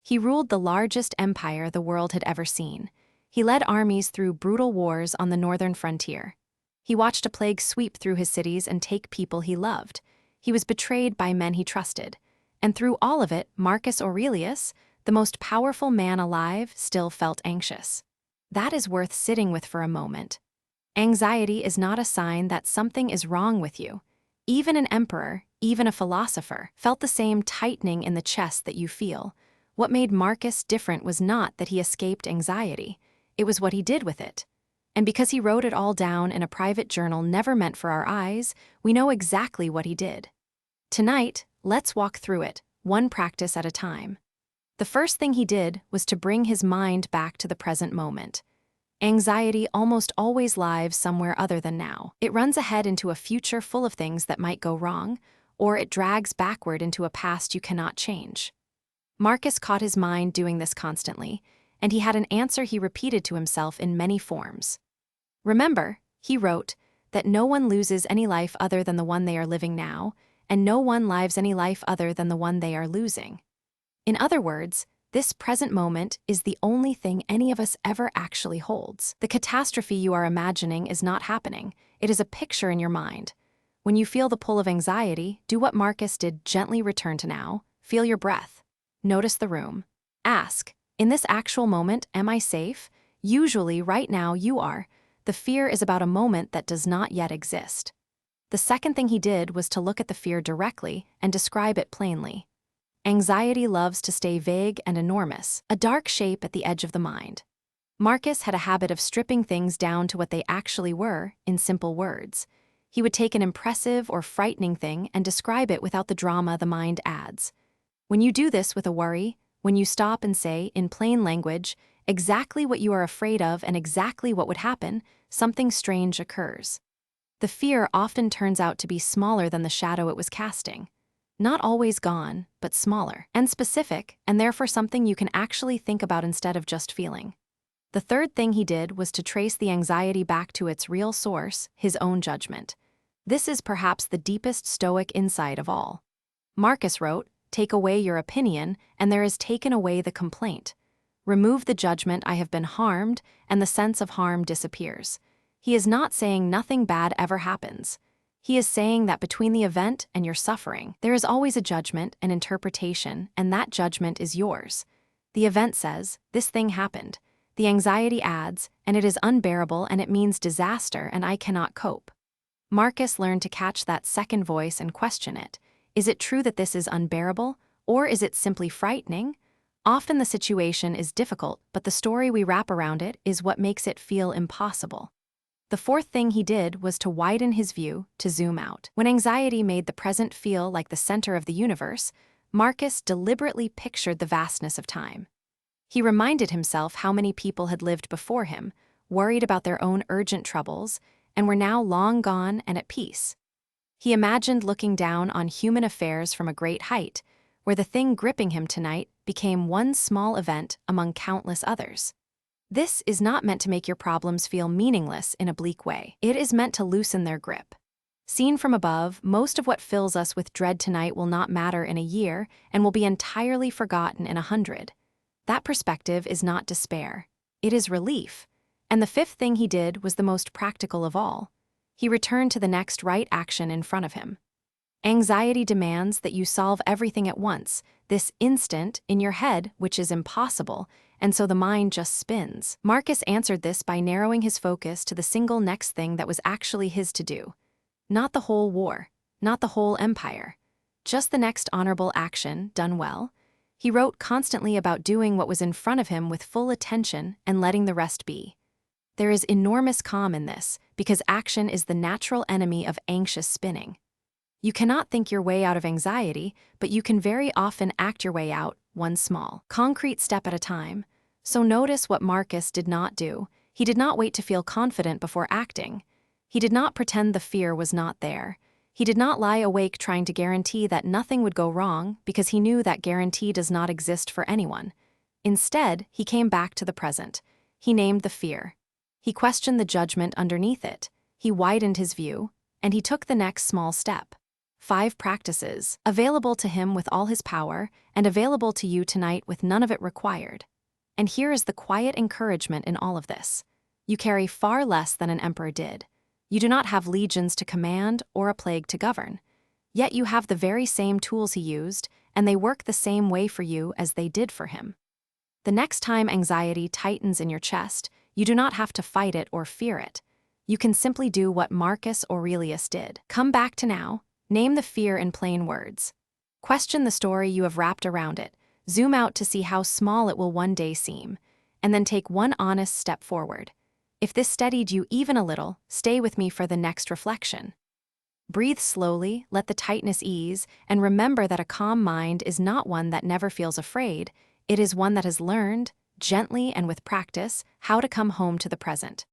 He ruled the largest empire the world had ever seen. He led armies through brutal wars on the northern frontier. He watched a plague sweep through his cities and take people he loved. He was betrayed by men he trusted. And through all of it, Marcus Aurelius, the most powerful man alive, still felt anxious. That is worth sitting with for a moment. Anxiety is not a sign that something is wrong with you. Even an emperor, even a philosopher, felt the same tightening in the chest that you feel. What made Marcus different was not that he escaped anxiety. It was what he did with it. And because he wrote it all down in a private journal never meant for our eyes, we know exactly what he did. Tonight, let's walk through it, one practice at a time. The first thing he did was to bring his mind back to the present moment. Anxiety almost always lives somewhere other than now. It runs ahead into a future full of things that might go wrong, or it drags backward into a past you cannot change. Marcus caught his mind doing this constantly, and he had an answer he repeated to himself in many forms. Remember, he wrote, that no one loses any life other than the one they are living now, and no one lives any life other than the one they are losing. In other words, this present moment is the only thing any of us ever actually holds. The catastrophe you are imagining is not happening. It is a picture in your mind. When you feel the pull of anxiety, do what Marcus did: gently return to now. Feel your breath. Notice the room. Ask, in this actual moment, am I safe? Usually, right now, you are. The fear is about a moment that does not yet exist. The second thing he did was to look at the fear directly and describe it plainly. Anxiety loves to stay vague and enormous, a dark shape at the edge of the mind. Marcus had a habit of stripping things down to what they actually were, in simple words. He would take an impressive or frightening thing and describe it without the drama the mind adds. When you do this with a worry, when you stop and say, in plain language, exactly what you are afraid of and exactly what would happen, something strange occurs. The fear often turns out to be smaller than the shadow it was casting. Not always gone, but smaller and specific, and therefore something you can actually think about instead of just feeling. The third thing he did was to trace the anxiety back to its real source, his own judgment. This is perhaps the deepest Stoic insight of all. Marcus wrote, "Take away your opinion, and there is taken away the complaint. Remove the judgment, I have been harmed, and the sense of harm disappears." He is not saying nothing bad ever happens. He is saying that between the event and your suffering, there is always a judgment, an interpretation, and that judgment is yours. The event says, this thing happened. The anxiety adds, and it is unbearable and it means disaster and I cannot cope. Marcus learned to catch that second voice and question it. Is it true that this is unbearable, or is it simply frightening? Often the situation is difficult, but the story we wrap around it is what makes it feel impossible. The fourth thing he did was to widen his view, to zoom out. When anxiety made the present feel like the center of the universe, Marcus deliberately pictured the vastness of time. He reminded himself how many people had lived before him, worried about their own urgent troubles, and were now long gone and at peace. He imagined looking down on human affairs from a great height, where the thing gripping him tonight became one small event among countless others. This is not meant to make your problems feel meaningless in a bleak way. It is meant to loosen their grip. Seen from above, most of what fills us with dread tonight will not matter in a year and will be entirely forgotten in 100. That perspective is not despair. It is relief. And the fifth thing he did was the most practical of all. He returned to the next right action in front of him. Anxiety demands that you solve everything at once, this instant, in your head, which is impossible, and so the mind just spins. Marcus answered this by narrowing his focus to the single next thing that was actually his to do. Not the whole war, not the whole empire, just the next honorable action, done well. He wrote constantly about doing what was in front of him with full attention and letting the rest be. There is enormous calm in this, because action is the natural enemy of anxious spinning. You cannot think your way out of anxiety, but you can very often act your way out, one small, concrete step at a time. So notice what Marcus did not do. He did not wait to feel confident before acting. He did not pretend the fear was not there. He did not lie awake trying to guarantee that nothing would go wrong because he knew that guarantee does not exist for anyone. Instead, he came back to the present. He named the fear. He questioned the judgment underneath it. He widened his view, and he took the next small step. 5 practices, available to him with all his power, and available to you tonight with none of it required. And here is the quiet encouragement in all of this. You carry far less than an emperor did. You do not have legions to command or a plague to govern. Yet you have the very same tools he used, and they work the same way for you as they did for him. The next time anxiety tightens in your chest, you do not have to fight it or fear it. You can simply do what Marcus Aurelius did. Come back to now, name the fear in plain words. Question the story you have wrapped around it, zoom out to see how small it will one day seem, and then take one honest step forward. If this steadied you even a little, stay with me for the next reflection. Breathe slowly, let the tightness ease, and remember that a calm mind is not one that never feels afraid. It is one that has learned, gently and with practice, how to come home to the present.